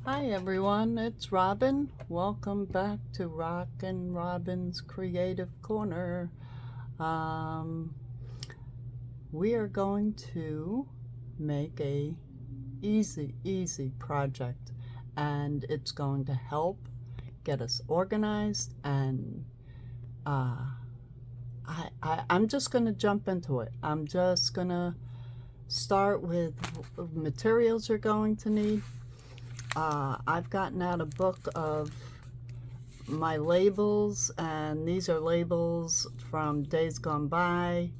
Hi everyone, it's Robin. Welcome back to Rockin' Robin's Creative Corner. Um, we are going to make a easy project, and it's going to help get us organized. And I'm just going to jump into it. I'm just going to start with materials you're going to need. I've gotten out a book of my labels, and these are labels from days gone by,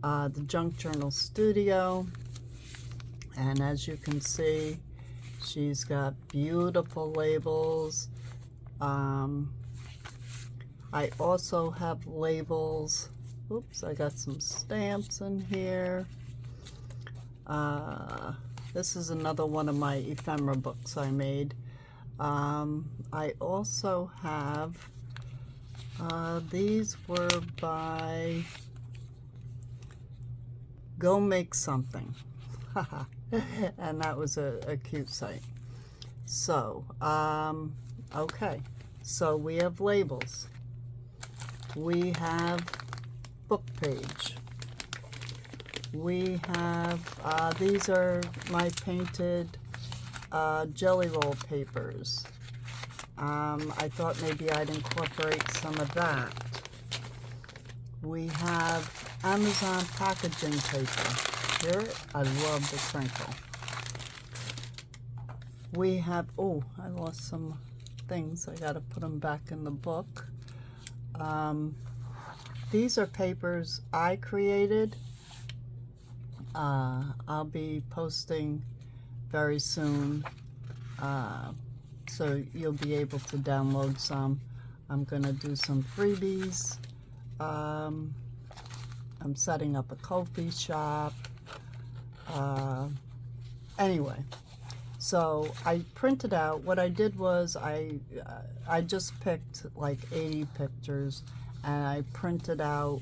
the Junk Journal Studio. And as you can see, she's got beautiful labels. I also have labels. Oops, I got some stamps in here. This is another one of my ephemera books I made. I also have, these were by Go Make Something. And that was a cute site. So, okay. So we have labels. We have book page. We have, these are my painted jelly roll papers. I thought maybe I'd incorporate some of that. We have Amazon packaging paper. Here, I love the crinkle. We have, oh, I lost some things. I gotta put them back in the book. These are papers I created. I'll be posting very soon, so you'll be able to download some. I'm gonna do some freebies. I'm setting up a coffee shop. Anyway, so I printed out, what I did was I just picked like 80 pictures, and I printed out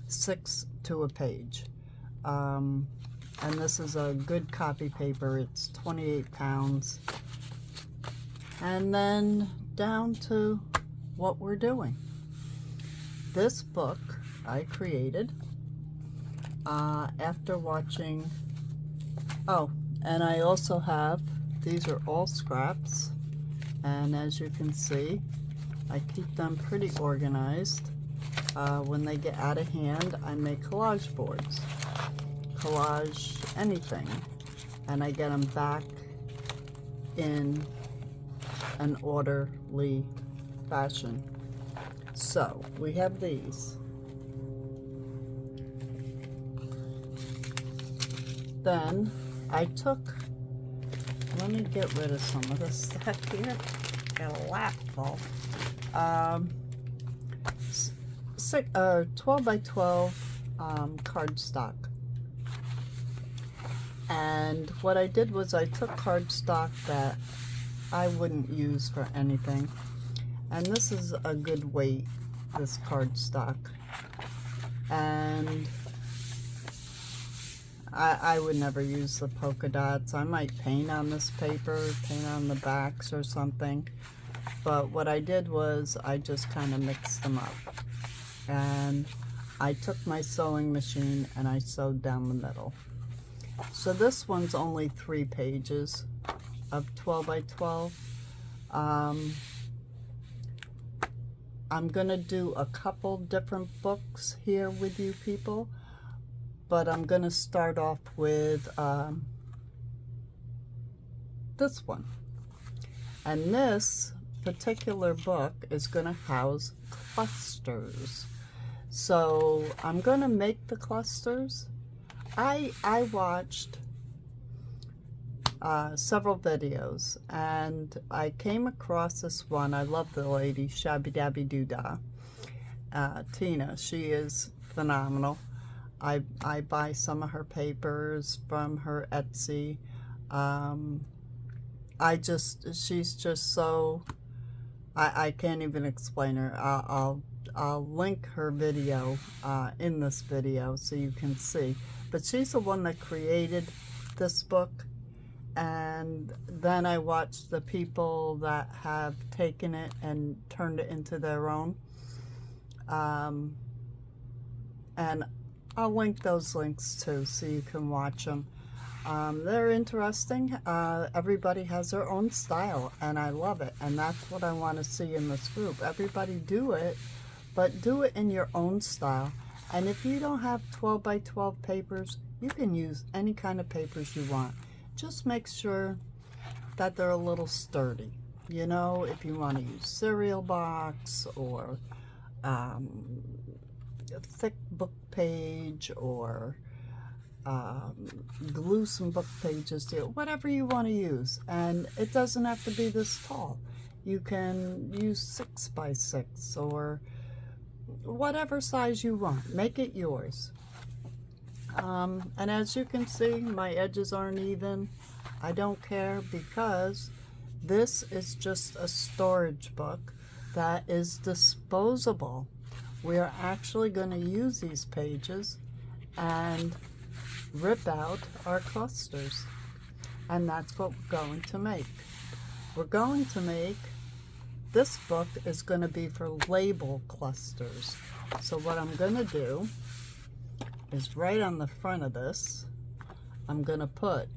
6 to a page. And this is a good copy paper. It's 28 pounds. And then down to what we're doing. This book I created after watching, oh, and I also have, these are all scraps, and as you can see, I keep them pretty organized. When they get out of hand, I make collage boards. Collage anything, and I get them back in an orderly fashion. So we have these. Then I took, let me get rid of some of this stuff here. Got a lap full. 12 by 12 cardstock. And what I did was I took cardstock that I wouldn't use for anything. And this is a good weight, this cardstock. And I would never use the polka dots. I might paint on this paper, paint on the backs or something. But what I did was I just kind of mixed them up. And I took my sewing machine and I sewed down the middle. So this one's only 3 pages of 12 by 12. I'm gonna do a couple different books here with you people, but I'm gonna start off with this one. And this particular book is gonna house clusters. So I'm gonna make the clusters. I watched several videos, and I came across this one. I love the lady, Shabby Dabby Doodah. Tina, she is phenomenal. I buy some of her papers from her Etsy. She's just so, I can't even explain her. I'll link her video in this video so you can see. But she's the one that created this book, and then I watch the people that have taken it and turned it into their own. And I'll link those links too so you can watch them. They're interesting. Everybody has their own style, and I love it, and that's what I want to see in this group. Everybody do it, but do it in your own style. And if you don't have 12 by 12 papers, you can use any kind of papers you want. Just make sure that they're a little sturdy. You know, if you want to use cereal box or a thick book page, or glue some book pages to it, whatever you want to use. And it doesn't have to be this tall. You can use 6 by 6 or whatever size you want. Make it yours. And as you can see, my edges aren't even. I don't care, because this is just a storage book that is disposable. We are actually going to use these pages and rip out our clusters, and that's what we're going to make. We're going to make, this book is going to be for label clusters. So what I'm going to do is right on the front of this, I'm going to put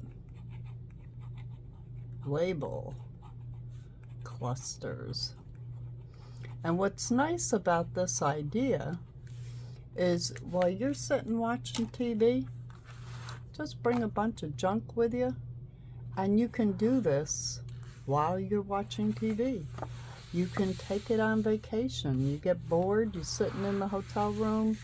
label clusters. And what's nice about this idea is, while you're sitting watching TV, just bring a bunch of junk with you, and you can do this while you're watching TV. You can take it on vacation. You get bored, you're sitting in the hotel room,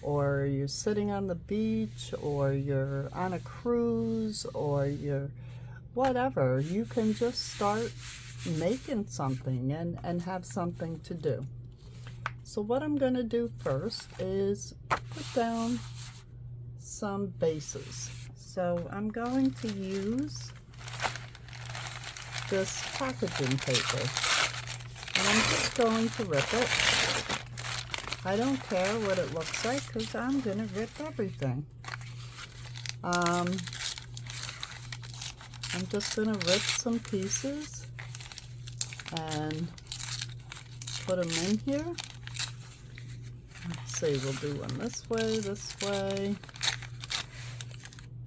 or you're sitting on the beach, or you're on a cruise, or you're whatever. You can just start making something and have something to do. So what I'm going to do first is put down some bases. So I'm going to use this packaging paper, and I'm just going to rip it. I don't care what it looks like, because I'm going to rip everything. I'm just going to rip some pieces and put them in here. Let's see, we'll do one this way,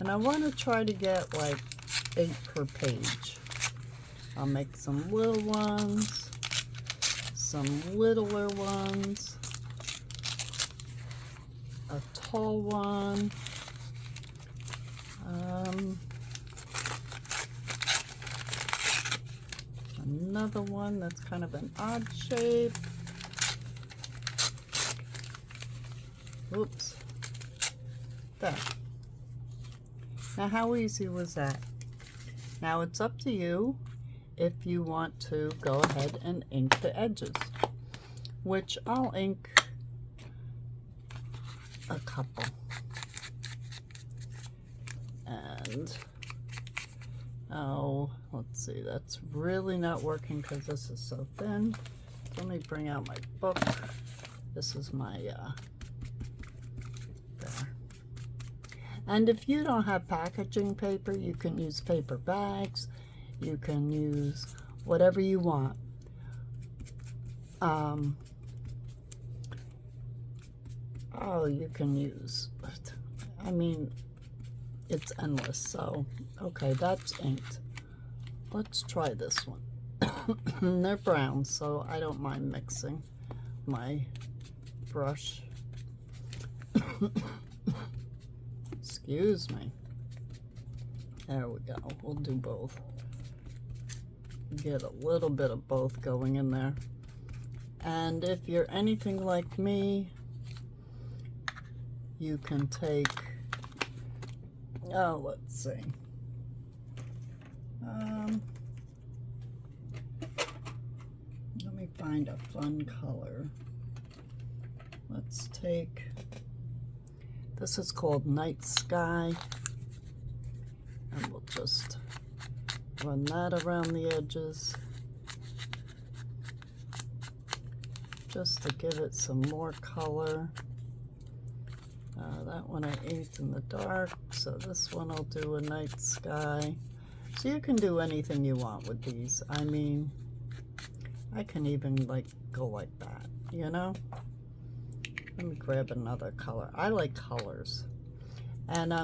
and I want to try to get like 8 per page. I'll make some little ones, some littler ones, a tall one, another one that's kind of an odd shape. Oops. There. Now, how easy was that? Now it's up to you if you want to go ahead and ink the edges, which I'll ink a couple. And oh, let's see, that's really not working because this is so thin. Let me bring out my book. This is my there. And if you don't have packaging paper, you can use paper bags. You can use whatever you want. Oh, you can use, I mean, it's endless. So, okay, that's inked. Let's try this one. They're brown, so I don't mind mixing my brush. Excuse me. There we go. We'll do both. Get a little bit of both going in there. And if you're anything like me, you can take, oh, let's see. Let me find a fun color. Let's take, this is called Night Sky, and we'll just run that around the edges just to give it some more color. That one I inked in the dark, so this one I'll do a night sky. So you can do anything you want with these. I mean, I can even like go like that, you know? Let me grab another color. I like colors. And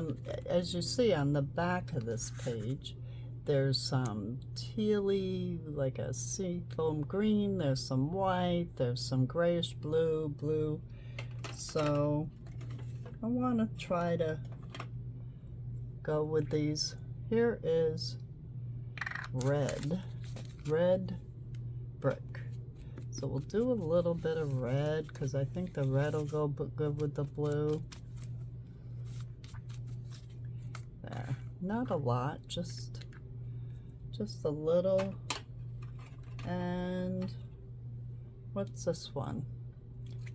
as you see on the back of this page, there's some tealy, like a seafoam green, there's some white, there's some grayish blue. So I want to try to go with these. Here is red brick. So we'll do a little bit of red because I think the red will go good with the blue. There, not a lot, just a little. And what's this one?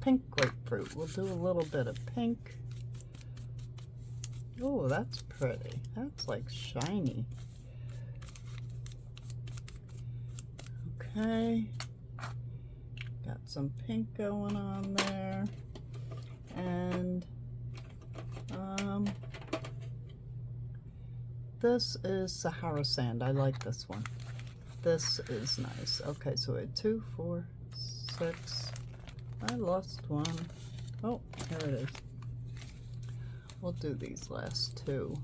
Pink grapefruit. We'll do a little bit of pink. Oh, that's pretty. That's like shiny. Okay. Got some pink going on there. And this is Sahara sand. I like this one. This is nice. Okay, so we had 2, 4, 6. I lost one. Oh, here it is. We'll do these last 2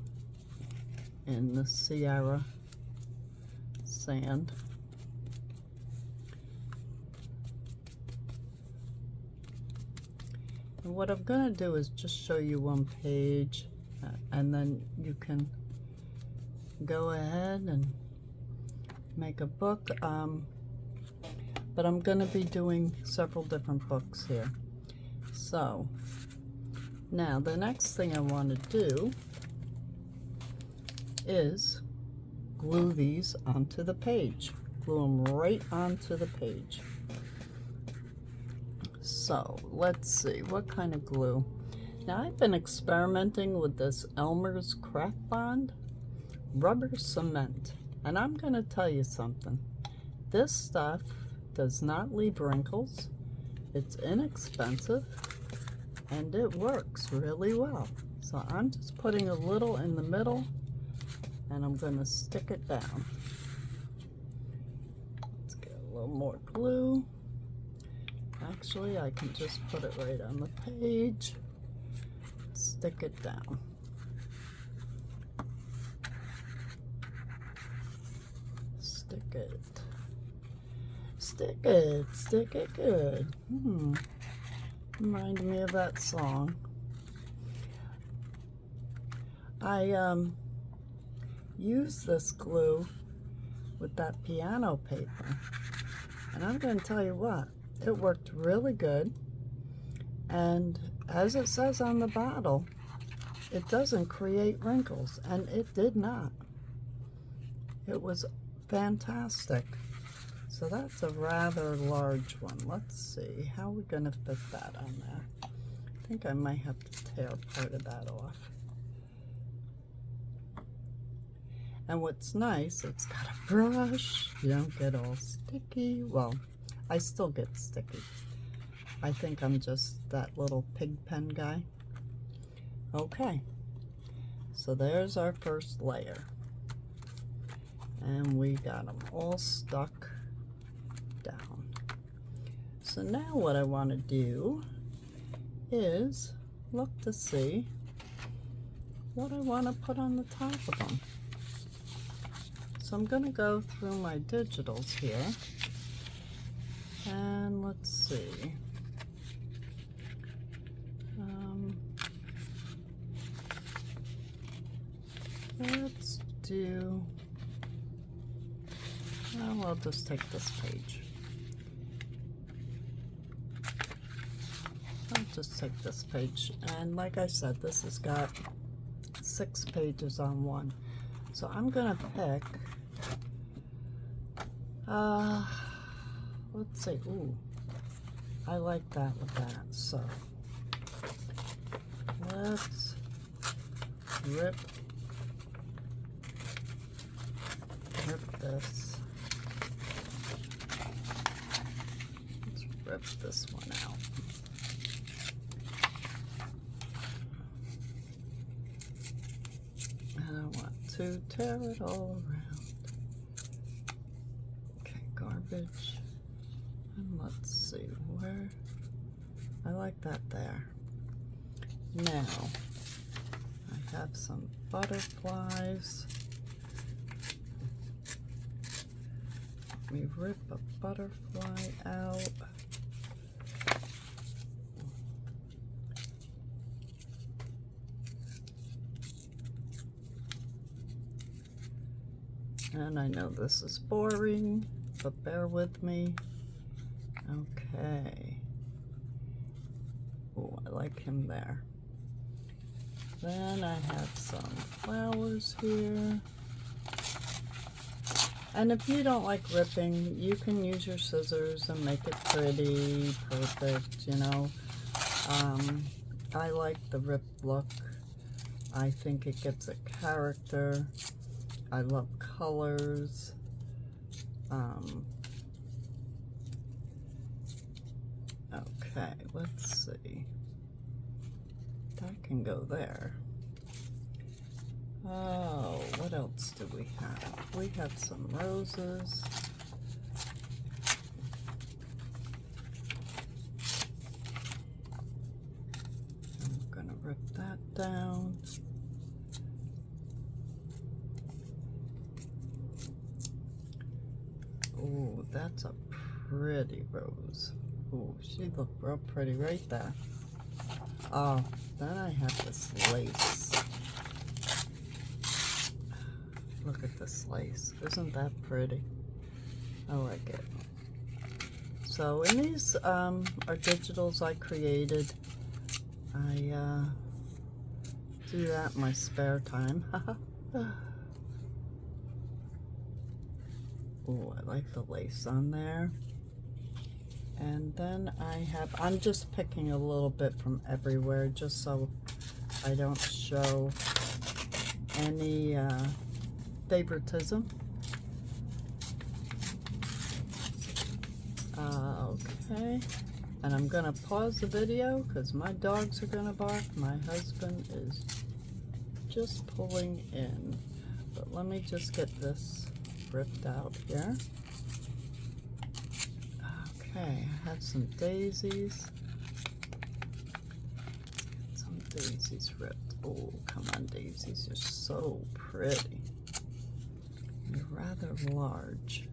in the Sahara sand. And what I'm going to do is just show you one page, and then you can go ahead and make a book. But I'm going to be doing several different books here. So now the next thing I want to do is glue these onto the page. Glue them right onto the page. So let's see, what kind of glue? Now I've been experimenting with this Elmer's Craft Bond rubber cement, and I'm going to tell you something. This stuff does not leave wrinkles. It's inexpensive and it works really well. So I'm just putting a little in the middle and I'm going to stick it down. Let's get a little more glue. Actually, I can just put it right on the page. Stick it down. Stick it. Stick it. Stick it good. Remind me of that song. I use this glue with that piano paper. And I'm going to tell you what. It worked really good, and as it says on the bottle, it doesn't create wrinkles, and it did not. It was fantastic. So that's a rather large one. Let's see, how are we going to fit that on there? I think I might have to tear part of that off. And what's nice, it's got a brush. You don't get all sticky. Well, I still get sticky. I think I'm just that little pig pen guy. Okay, so there's our first layer. And we got them all stuck down. So now what I want to do is look to see what I want to put on the top of them. So I'm going to go through my digitals here. And let's see. Let's do, well, I'll just take this page. I'll just take this page. And like I said, this has got 6 pages on one. So I'm going to pick, let's see, ooh, I like that with that, so let's rip this. Let's rip this one out. And I want to tear it all around. garbage. And let's see where, I like that there. Now, I have some butterflies. Let me rip a butterfly out. And I know this is boring, but bear with me. Okay. Oh, I like him there. Then I have some flowers here. And if you don't like ripping, you can use your scissors and make it pretty, perfect, you know. I like the ripped look. I think it gives a character. I love colors. Okay, let's see. That can go there. Oh, what else do we have? We have some roses. I'm gonna rip that down. Oh, that's a pretty rose. Oh, she looked real pretty right there. Oh, then I have this lace. Look at this lace. Isn't that pretty? I like it. So, and these are digitals I created. I do that in my spare time. Oh, I like the lace on there. And then I'm just picking a little bit from everywhere just so I don't show any favoritism. Okay, and I'm gonna pause the video because my dogs are gonna bark. My husband is just pulling in, but let me just get this ripped out here. Okay, I have some daisies. Some daisies ripped. Oh, come on, daisies are so pretty. They're rather large.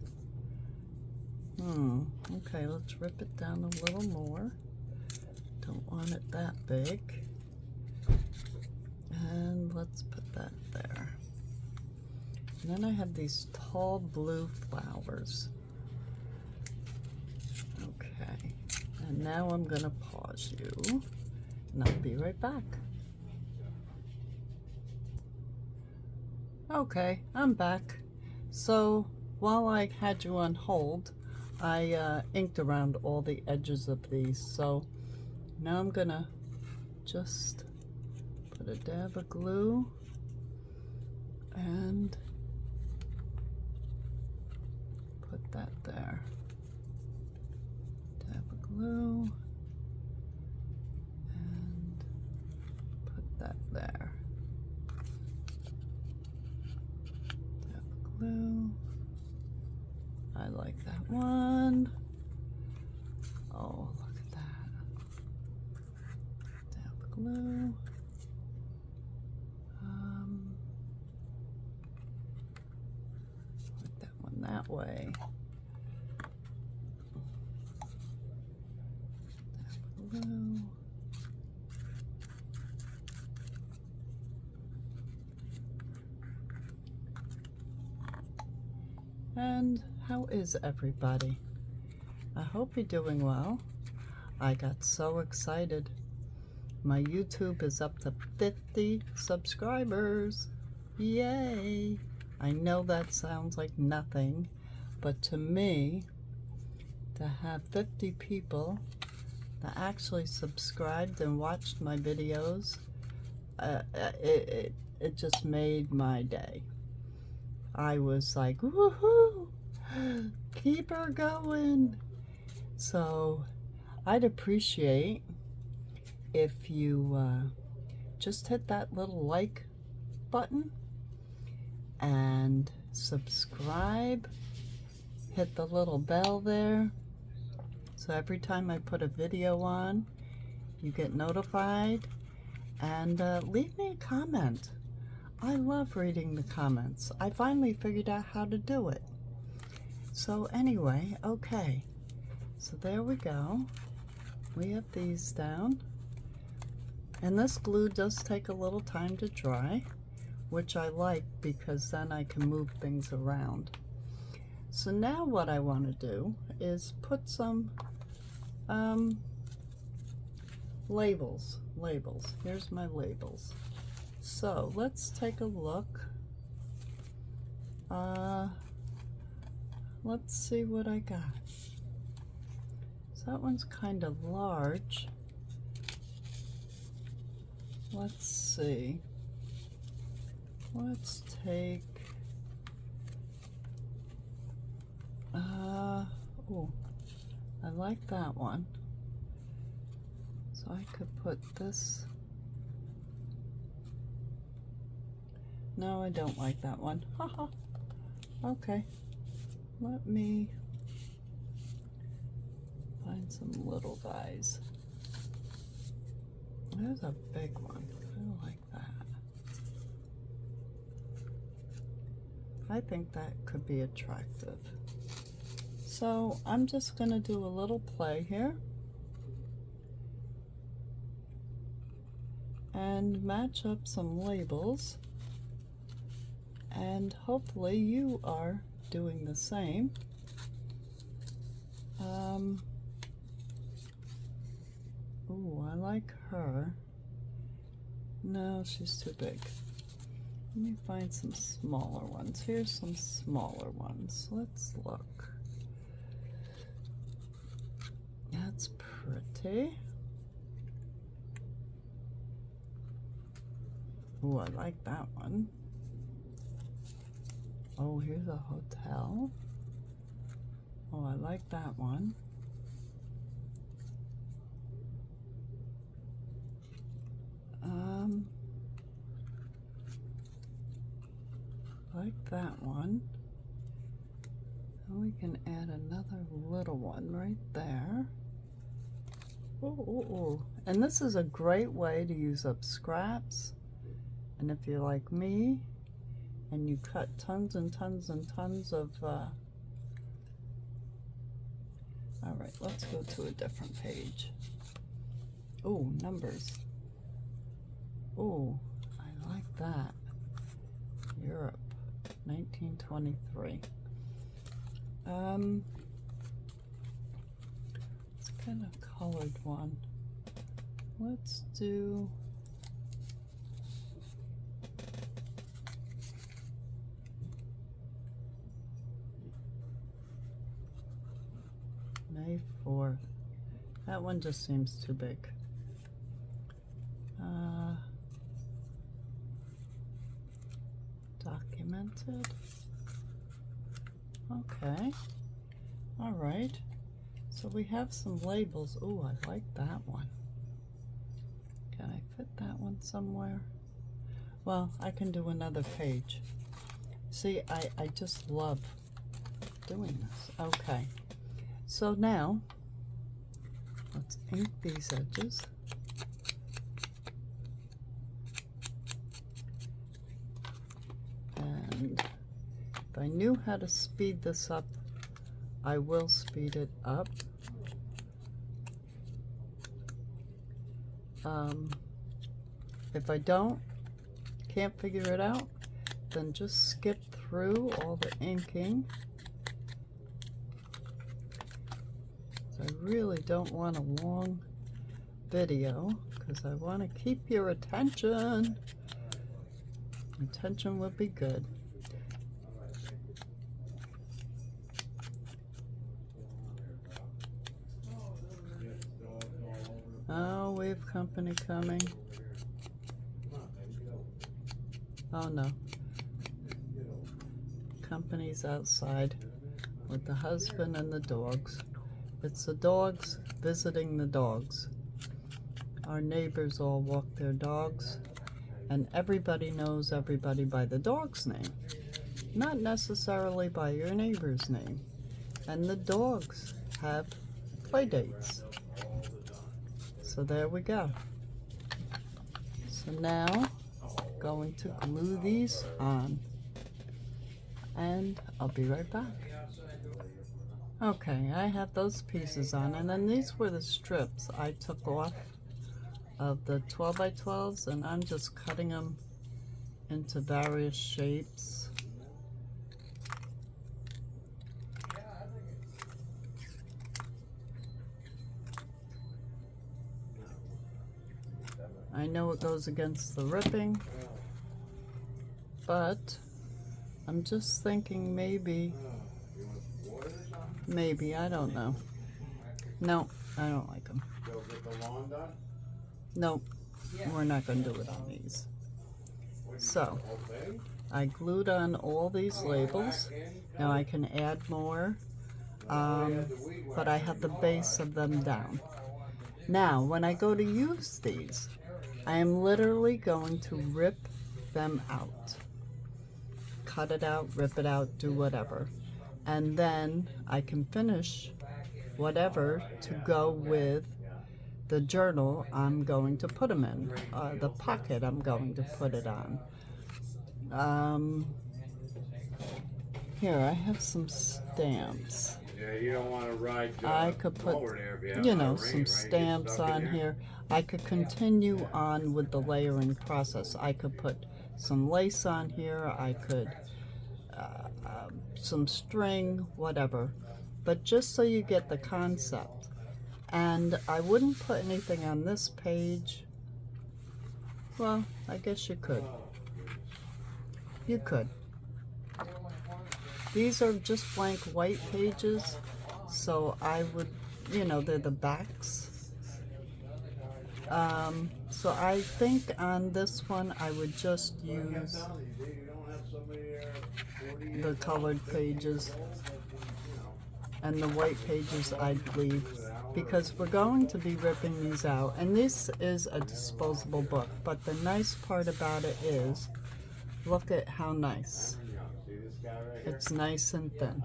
Okay, let's rip it down a little more. Don't want it that big. And let's put that there. And then I have these tall blue flowers. Okay, and now I'm gonna pause you, and I'll be right back. Okay, I'm back. So while I had you on hold, I inked around all the edges of these. So now I'm gonna just put a dab of glue and put that there. Dab of glue and put that there. Dab of glue. I like that one. Oh, look at that. Dab of glue. Put that one that way. Dab of glue. And how is everybody? I hope you're doing well. I got so excited. My YouTube is up to 50 subscribers. Yay! I know that sounds like nothing, but to me, to have 50 people that actually subscribed and watched my videos, it just made my day. I was like, woohoo! Keep her going. So I'd appreciate if you just hit that little like button and subscribe hit the little bell there. So every time I put a video on, you get notified. And leave me a comment. I love reading the comments. I finally figured out how to do it. So anyway, okay. So there we go. We have these down. And this glue does take a little time to dry, which I like because then I can move things around. So now what I want to do is put some labels. Here's my labels. So let's take a look. Let's see what I got. So that one's kind of large. Let's see. Let's take oh, I like that one. So I could put this. No, I don't like that one. Haha. Okay. Let me find some little guys. There's a big one. I like that. I think that could be attractive. So I'm just going to do a little play here and match up some labels, and hopefully you are doing the same. Ooh, I like her. No, she's too big. Let me find some smaller ones. Here's some smaller ones. Let's look. That's pretty. Ooh, I like that one. Oh, here's a hotel. Oh, I like that one. Like that one. And we can add another little one right there. Ooh, ooh, ooh. And this is a great way to use up scraps. And if you're like me, and you cut tons and tons and tons of, all right, let's go to a different page. Oh, numbers. Oh, I like that. Europe, 1923. It's kind of colored one. Let's do May 4th. That one just seems too big. Documented. Okay. All right. So we have some labels. Oh, I like that one. Can I fit that one somewhere? Well, I can do another page. See, I just love doing this. Okay. So now, let's ink these edges. And if I knew how to speed this up, I will speed it up. If I can't figure it out, then just skip through all the inking. I really don't want a long video because I want to keep your attention. Attention would be good. Oh, we have company coming. Oh no. Company's outside with the husband and the dogs. It's the dogs visiting the dogs. Our neighbors all walk their dogs, and everybody knows everybody by the dog's name, not necessarily by your neighbor's name. and the dogs have play dates. So there we go. So now going to glue these on, and I'll be right back. Okay, I have those pieces on, and then these were the strips I took off of the 12 by 12s, and I'm just cutting them into various shapes. I know it goes against the ripping, but I'm just thinking maybe, I don't know. No, I don't like them. Nope, we're not going to do it on these. So, I glued on all these labels. Now I can add more, but I have the base of them down. Now, when I go to use these, I am literally going to rip them out. Cut it out, rip it out, do whatever. And then I can finish whatever to go with the journal I'm going to put them in, the pocket I'm going to put it on. Here, I have some stamps. Yeah, you don't want to ride I could put, you know, some stamps on here. I could continue on with the layering process. I could put some lace on here. I could, some string, whatever. But just so you get the concept. And I wouldn't put anything on this page. Well, I guess you could. You could. These are just blank white pages, so I would, you know, they're the backs. So I think on this one I would just use the colored pages, and the white pages I'd leave, because we're going to be ripping these out. And this is a disposable book, but the nice part about it is, look at how nice. It's nice and thin.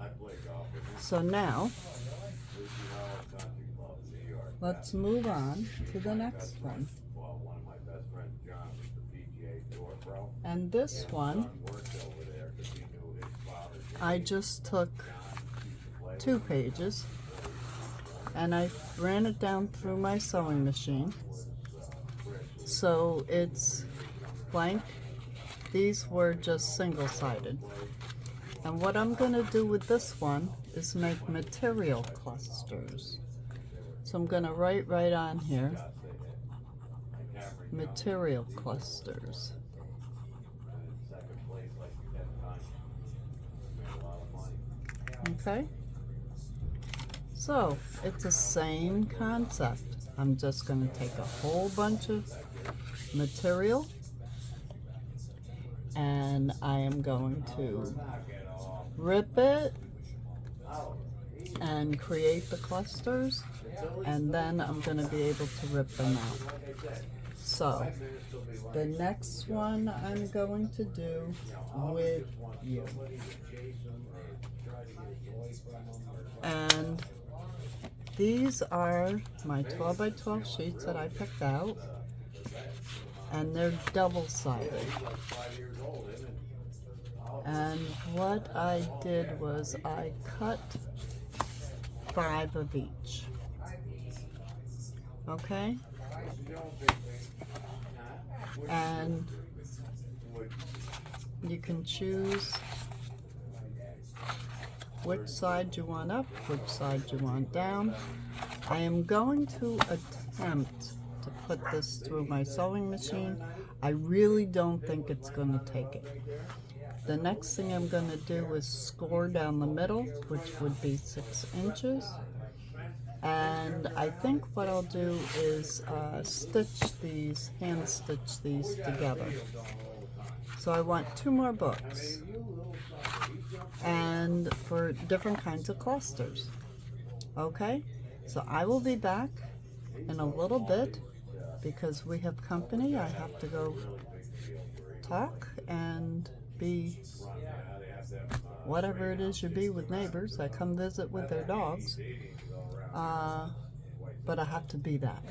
So now, let's move on to the next one. And this one, I just took 2 pages and I ran it down through my sewing machine. So it's blank. These were just single-sided. And what I'm going to do with this one is make material clusters. So I'm going to write right on here, material clusters. Okay? So it's the same concept. I'm just going to take a whole bunch of material, and I am going to rip it and create the clusters, and then I'm going to be able to rip them out. So the next one I'm going to do with you, and these are my 12 by 12 sheets that I picked out, and they're double-sided. And what I did was I cut 5 of each. Okay? And you can choose which side you want up, which side you want down. I am going to attempt to put this through my sewing machine. I really don't think it's going to take it. The next thing I'm going to do is score down the middle, which would be 6 inches. And I think what I'll do is stitch these, hand stitch these together. So I want 2 more books, and for different kinds of clusters. Okay, so I will be back in a little bit because we have company. I have to go talk and be whatever it is you be with neighbors that come visit with their dogs. But I have to be that.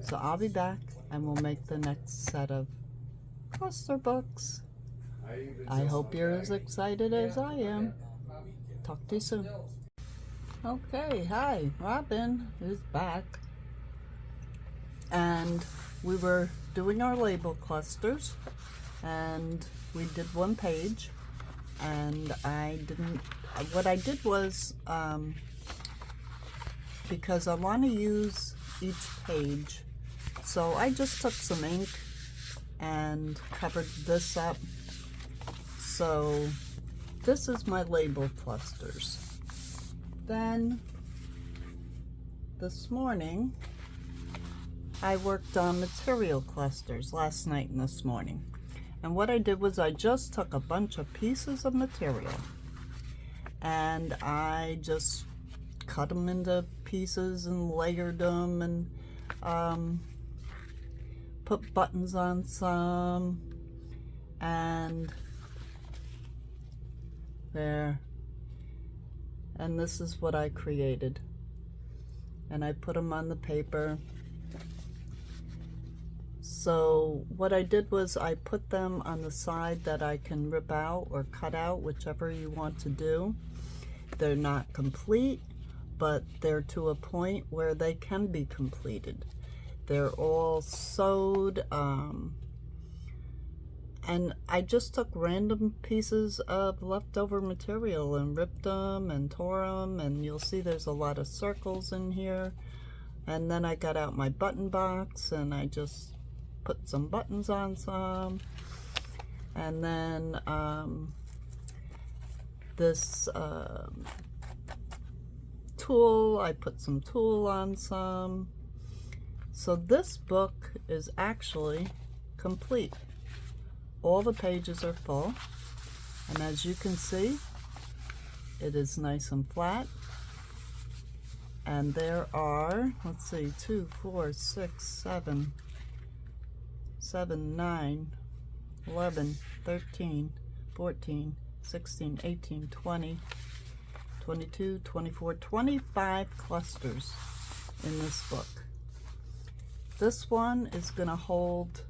So I'll be back and we'll make the next set of cluster books. I hope you're as excited as I am. Talk to you soon. Okay, hi, Robin is back. And we were doing our label clusters, and we did one page, and what I did was, because I want to use each page, so I just took some ink and covered this up. So this is my label clusters. Then this morning I worked on material clusters last night and this morning. And what I did was I just took a bunch of pieces of material and I just cut them into pieces and layered them and put buttons on some, and there. And this is what I created. And I put them on the paper. So what I did was I put them on the side that I can rip out or cut out, whichever you want to do. They're not complete, but they're to a point where they can be completed. They're all sewed, and I just took random pieces of leftover material and ripped them and tore them, and you'll see there's a lot of circles in here. And then I got out my button box and I just put some buttons on some. And then this tulle, I put some tulle on some. So this book is actually complete. All the pages are full, and as you can see, it is nice and flat. And there are, let's see, 2, 4, 6, 7, 9, 11, 13, 14, 16, 18, 20, 22, 24, 25 clusters in this book. This one is going to hold,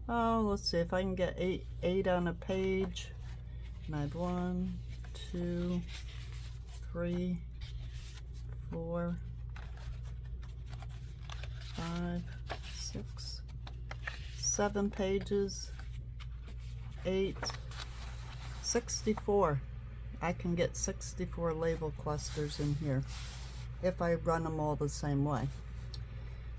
oh, let's see if I can get eight on a page. And I have 1, 2, 3, 4, 5, 6, 7 pages, 8, 64. I can get 64 label clusters in here if I run them all the same way.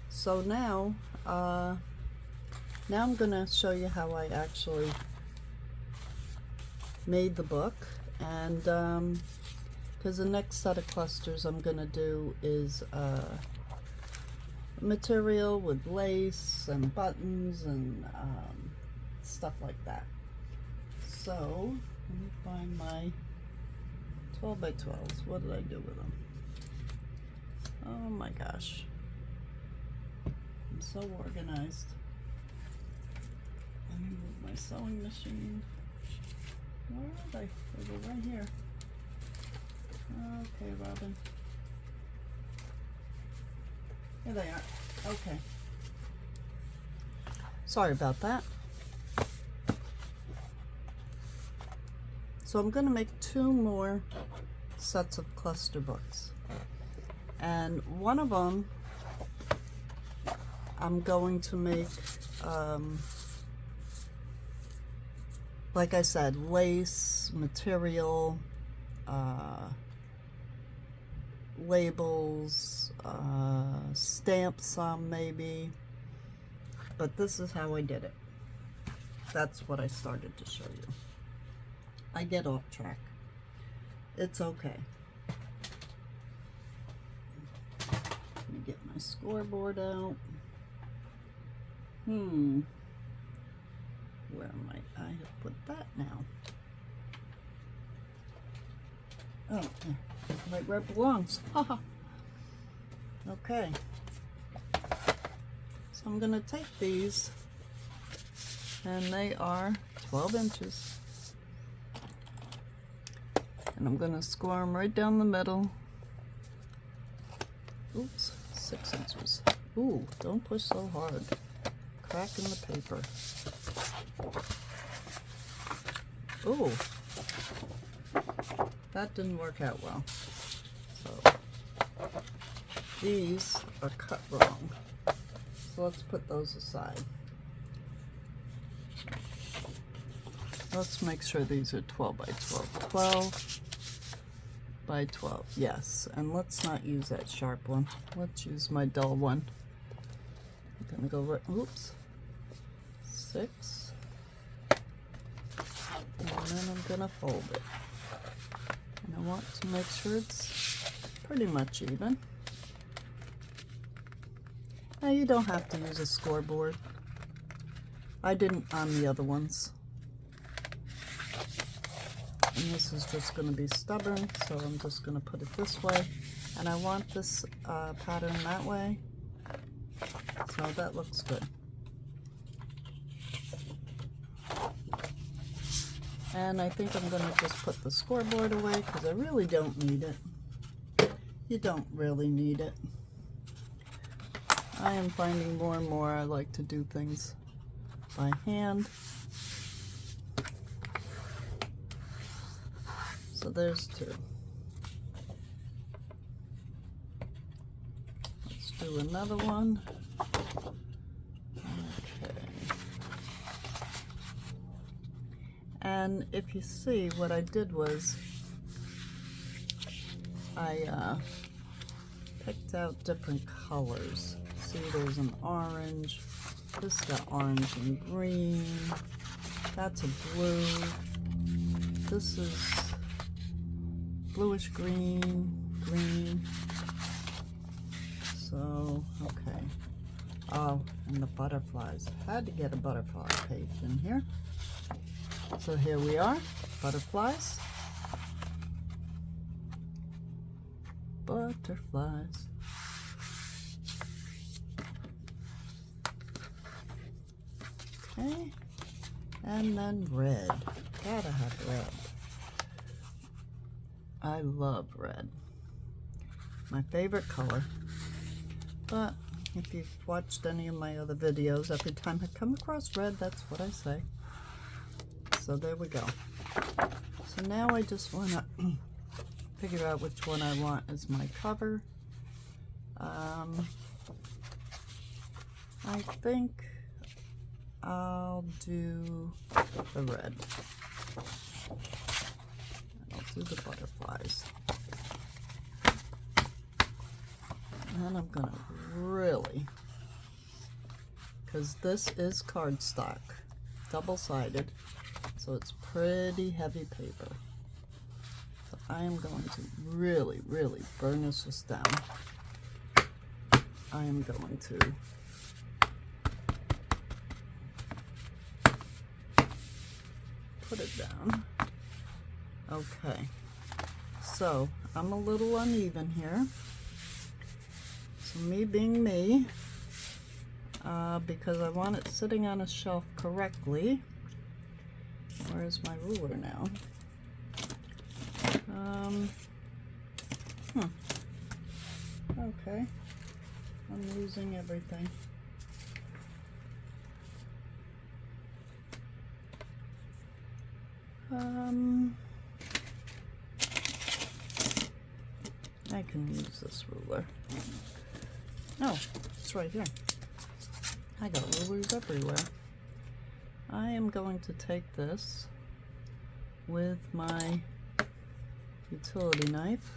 So now I'm going to show you how I actually made the book, and because the next set of clusters I'm going to do is material with lace and buttons and stuff like that. So let me find my 12 by 12s. What did I do with them? Oh my gosh, I'm so organized. Let me move my sewing machine. Where are they? They were right here. Okay, Robin. Here they are. Okay. Sorry about that. So I'm going to make 2 more sets of cluster books. And one of them I'm going to make, like I said, lace, material, labels, stamp some maybe, but this is how I did it. That's what I started to show you. I get off track. It's okay. Let me get my scoreboard out. Where might I have put that now? Oh, right where it belongs. Okay. So I'm going to take these, and they are 12 inches. And I'm gonna score them right down the middle. Oops, 6 inches. Ooh, don't push so hard. Cracking the paper. Ooh, that didn't work out well. So these are cut wrong. So let's put those aside. Let's make sure these are 12 by 12. 12 by 12, yes. And let's not use that sharp one. Let's use my dull one. I'm gonna go right, oops, 6. And then I'm gonna fold it. And I want to make sure it's pretty much even. Now you don't have to use a scoreboard. I didn't on the other ones. And this is just going to be stubborn, so I'm just going to put it this way. And I want this pattern that way, so that looks good. And I think I'm going to just put the scoreboard away because I really don't need it. You don't really need it. I am finding more and more I like to do things by hand. So there's 2. Let's do another one. Okay. And if you see, what I did was I picked out different colors. See, there's an orange. This got orange and green. That's a blue. This is bluish green, green. So, okay. Oh, and the butterflies. Had to get a butterfly page in here. So here we are, butterflies. Butterflies. Okay. And then red. Gotta have red. I love red. My favorite color. But if you've watched any of my other videos, every time I come across red, that's what I say. So there we go. So now I just want to figure out which one I want as my cover. I think I'll do the red. I'll do the butterflies. And I'm gonna really, because this is cardstock, double-sided, so it's pretty heavy paper. So I am going to really, really burnish this down. I am going to put it down. Okay, so I'm a little uneven here. So me being me, because I want it sitting on a shelf correctly. Where's my ruler now? Okay, I'm losing everything. I can use this ruler. Oh, it's right here. I got rulers everywhere. I am going to take this with my utility knife,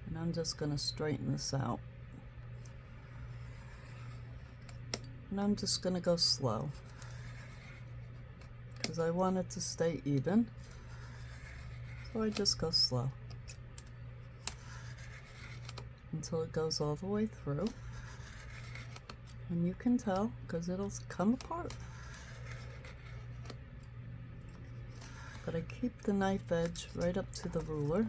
and I'm just going to straighten this out. And I'm just going to go slow because I want it to stay even. So I just go slow until it goes all the way through. And you can tell because it'll come apart. But I keep the knife edge right up to the ruler.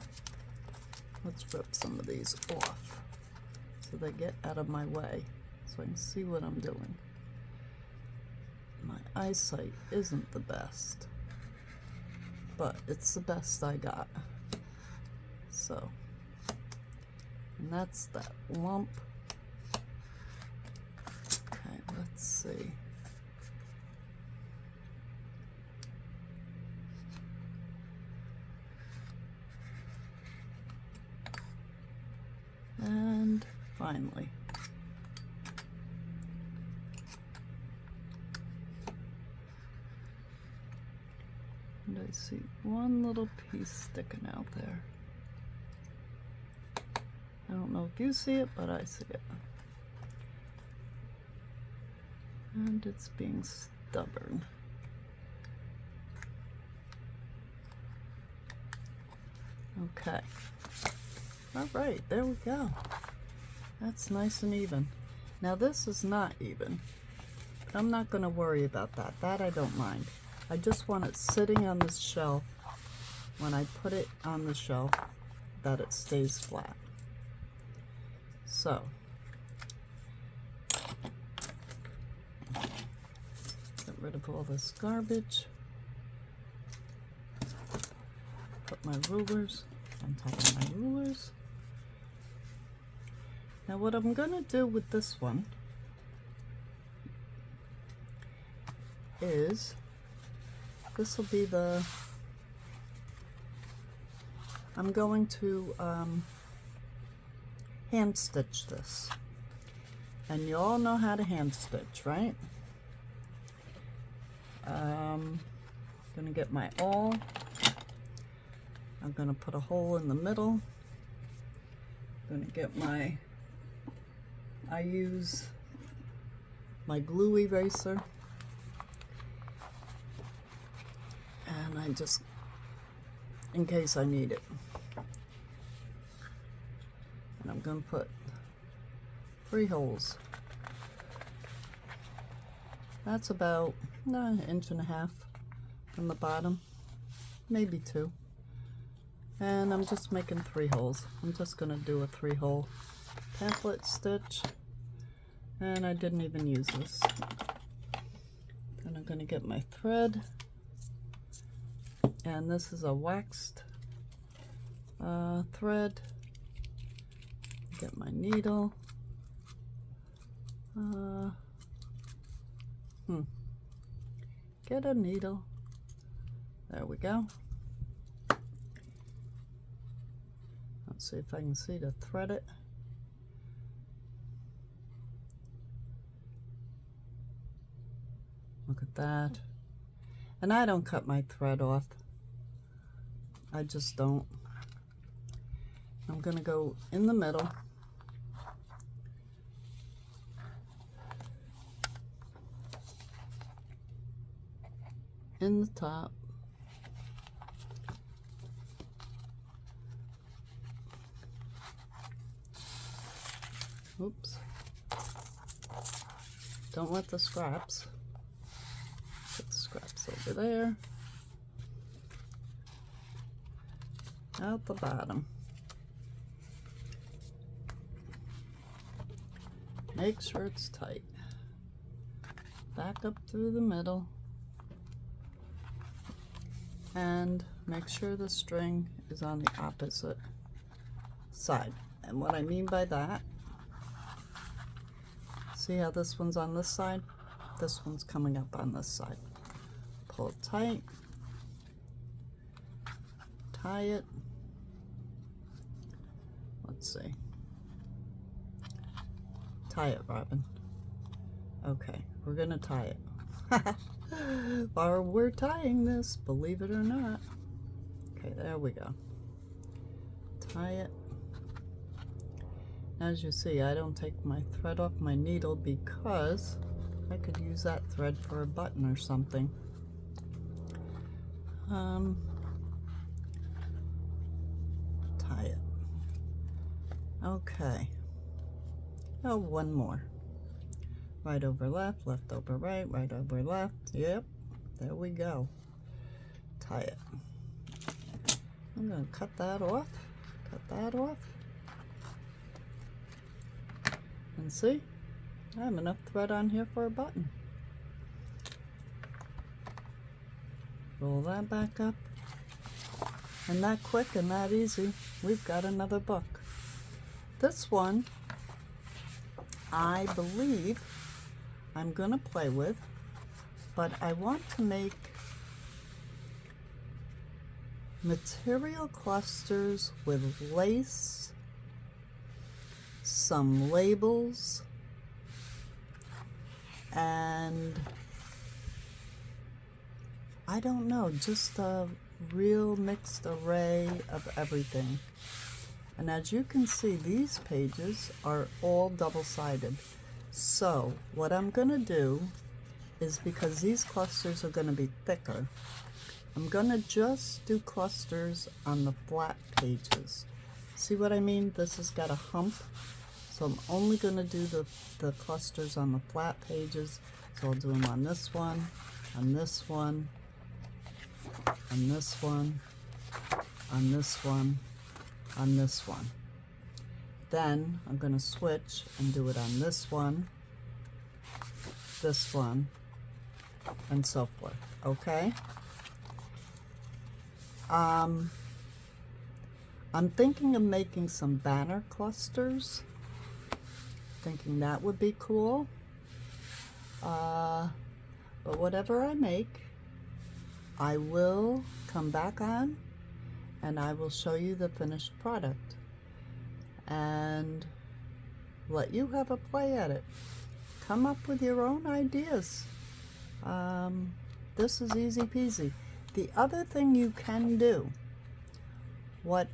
Let's rip some of these off so they get out of my way so I can see what I'm doing. My eyesight isn't the best. but it's the best I got. So, and that's that lump. Okay, let's see. And finally, and I see one little piece sticking out there. I don't know if you see it, but I see it. And it's being stubborn. Okay. All right, there we go. That's nice and even. Now this is not even, but I'm not going to worry about that. That I don't mind. I just want it sitting on this shelf. When I put it on the shelf, that it stays flat. So, get rid of all this garbage. Put my rulers on top of my rulers. Now what I'm going to do with this one is, this will be the, I'm going to hand stitch this. And you all know how to hand stitch, right? Gonna get my awl. I'm gonna put a hole in the middle. Gonna get my, I use my glue eraser, and I just, in case I need it. And I'm gonna put 3 holes. That's about an inch and a half from the bottom, maybe 2. And I'm just making 3 holes. I'm just gonna do a 3-hole pamphlet stitch, and I didn't even use this. Then I'm gonna get my thread, and this is a waxed thread. Get my needle. Get a needle. There we go. Let's see if I can see to thread it. Look at that. And I don't cut my thread off. I just don't. I'm gonna go in the middle. In the top. Oops. Don't want the scraps. Put the scraps over there. Out the bottom. Make sure it's tight. Back up through the middle. And make sure the string is on the opposite side. And what I mean by that, see how this one's on this side? This one's coming up on this side. Pull it tight. Tie it. Let's see. Tie it, Robin. Okay, we're gonna tie it. Or we're tying this, believe it or not. Okay, there we go. Tie it. As you see, I don't take my thread off my needle because I could use that thread for a button or something. Tie it. Okay. Oh, one more. Right over left, left over right, right over left. Yep, there we go. Tie it. I'm going to cut that off. Cut that off. And see, I have enough thread on here for a button. Roll that back up. And that quick and that easy, we've got another book. This one, I believe I'm going to play with, but I want to make material clusters with lace, some labels, and I don't know, just a real mixed array of everything. And as you can see, these pages are all double-sided. So what I'm going to do is, because these clusters are going to be thicker, I'm going to just do clusters on the flat pages. See what I mean? This has got a hump, so I'm only going to do the clusters on the flat pages. So I'll do them on this one, on this one, on this one, on this one, on this one. Then I'm going to switch and do it on this one, and so forth. Okay? I'm thinking of making some banner clusters. Thinking that would be cool. But whatever I make, I will come back on and I will show you the finished product and let you have a play at it. Come up with your own ideas. This is easy peasy. The other thing you can do, what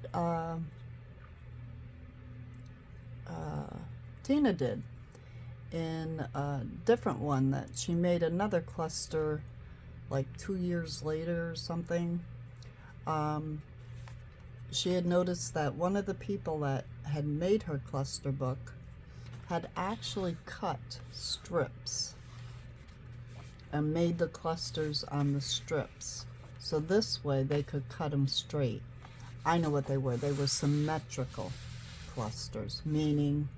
Tina did in a different one, that she made another cluster like 2 years later or something. She had noticed that one of the people that had made her cluster book had actually cut strips and made the clusters on the strips. So this way they could cut them straight. I know what they were. They were symmetrical clusters, meaning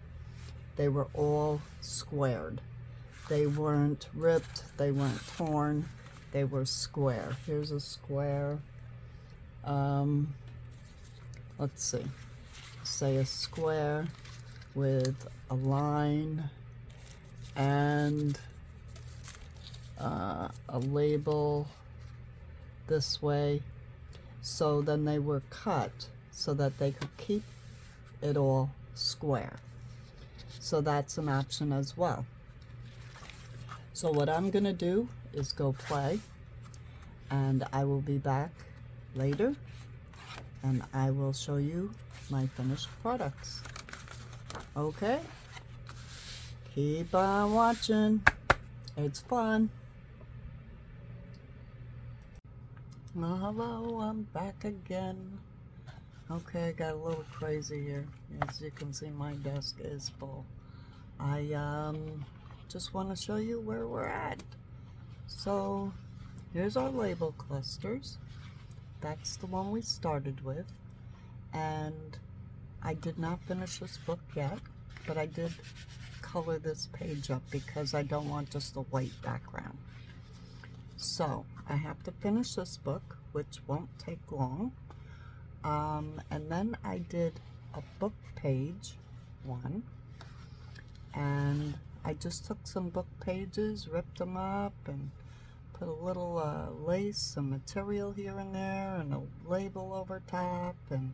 they were all squared. They weren't ripped, they weren't torn, they were square. Here's a square. Let's see, say a square with a line and a label this way. So then they were cut so that they could keep it all square. So that's an option as well. So what I'm gonna do is go play, and I will be back later and I will show you my finished products. Okay? Keep on watching. It's fun. Well, hello, I'm back again. Okay, I got a little crazy here. As you can see, my desk is full. I just want to show you where we're at. So here's our label clusters. That's the one we started with, and I did not finish this book yet, but I did color this page up because I don't want just a white background. So I have to finish this book, which won't take long. And then I did a book page one, and I just took some book pages, ripped them up, and put a little lace, some material here and there, and a label over top. And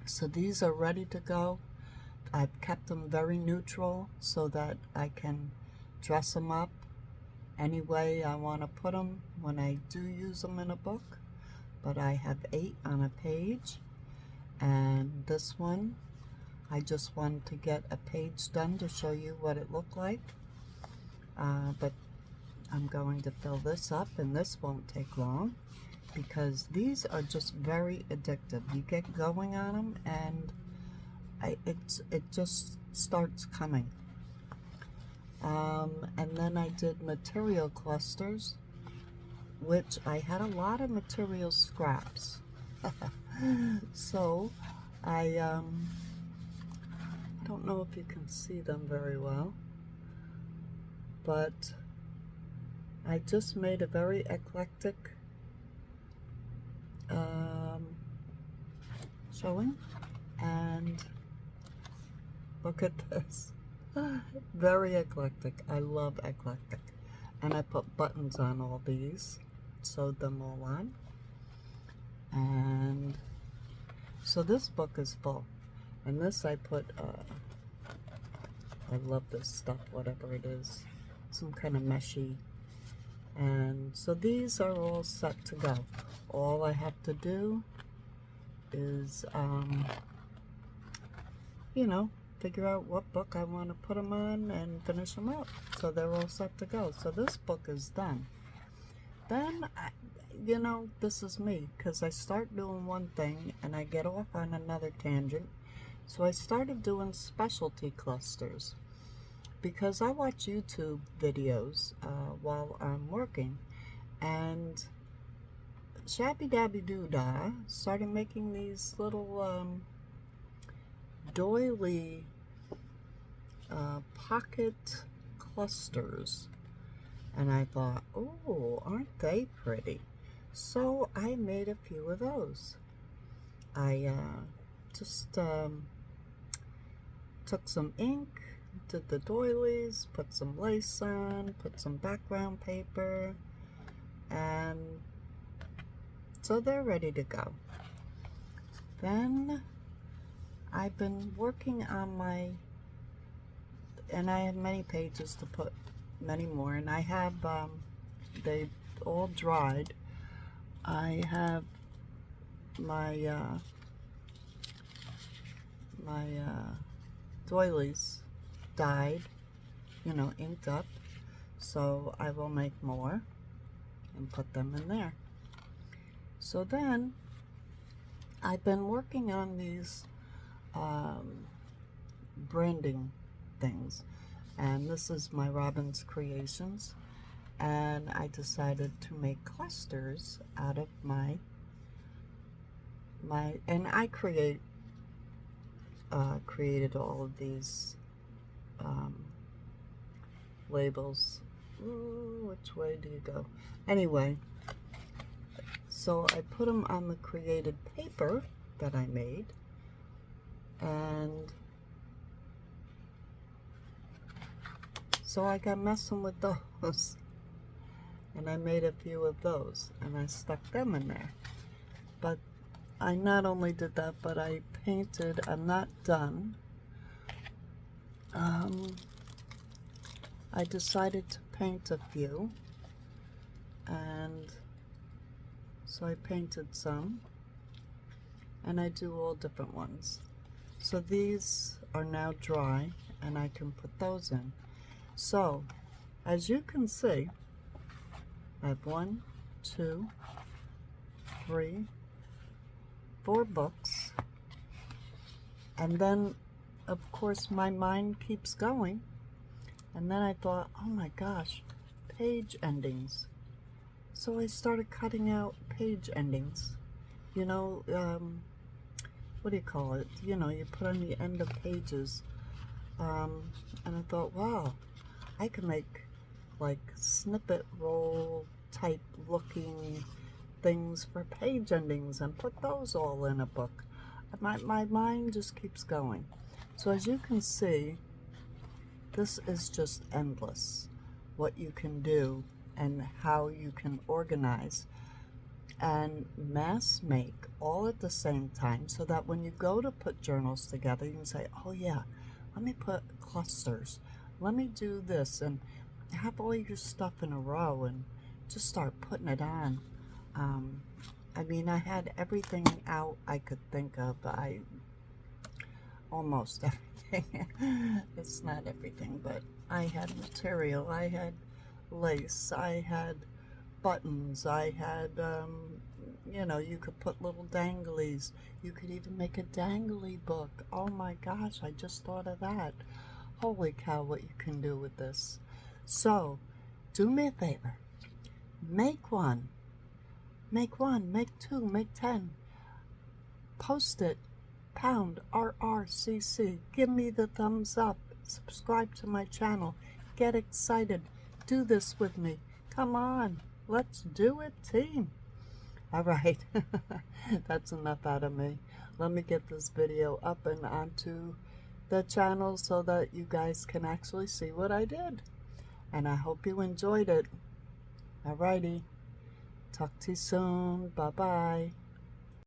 so these are ready to go. I've kept them very neutral so that I can dress them up any way I want to put them when I do use them in a book. But I have 8 on a page, and this one I just wanted to get a page done to show you what it looked like. But I'm going to fill this up, and this won't take long because these are just very addictive. You get going on them and it just starts coming. And then I did material clusters, which I had a lot of material scraps. So I don't know if you can see them very well, but I just made a very eclectic showing. And look at this. Very eclectic. I love eclectic. And I put buttons on all these, sewed them all on. And so this book is full. And this I put, I love this stuff, whatever it is. Some kind of meshy. And so these are all set to go. All I have to do is, you know, figure out what book I want to put them on and finish them up. So they're all set to go. So this book is done. Then, you know, this is me, because I start doing one thing and I get off on another tangent. So I started doing specialty clusters, because I watch YouTube videos while I'm working, and Shabby Dabby Doodah started making these little doily pocket clusters, and I thought, oh, aren't they pretty? So I made a few of those. I just took some ink, did the doilies, put some lace on, put some background paper, and so they're ready to go. Then I've been working on my, and I have many pages to put many more, and I have, they all dried. I have my, doilies dyed, you know, inked up, so I will make more and put them in there. So then I've been working on these branding things, and this is my Robin's Creations, and I decided to make clusters out of my and I created all of these labels. Ooh, which way do you go? Anyway, so I put them on the created paper that I made, and so I got messing with those, and I made a few of those, and I stuck them in there. But I not only did that, but I painted. I'm not done. I decided to paint a few, and so I painted some, and I do all different ones. So these are now dry, and I can put those in. So as you can see, I have 1, 2, 3, 4 books, and then of course my mind keeps going, and then I thought, oh my gosh, page endings. So I started cutting out page endings, you know, what do you call it, you know, you put on the end of pages, and I thought, wow, I can make like snippet roll type looking things for page endings and put those all in a book. My mind just keeps going. So as you can see, this is just endless, what you can do and how you can organize and mass make all at the same time, so that when you go to put journals together, you can say, oh yeah, let me put clusters, let me do this, and have all your stuff in a row and just start putting it on. I mean, I had everything out I could think of. Almost everything. It's not everything, but I had material, I had lace, I had buttons, I had, you know, you could put little danglies. You could even make a dangly book. Oh my gosh, I just thought of that. Holy cow, what you can do with this. So, do me a favor. Make one. Make 1, make 2, make 10. Post it. Pound RRCC. Give me the thumbs up. Subscribe to my channel. Get excited. Do this with me. Come on. Let's do it, team. All right. That's enough out of me. let me get this video up and onto the channel so that you guys can actually see what I did. And I hope you enjoyed it. Alrighty. Talk to you soon. Bye-bye.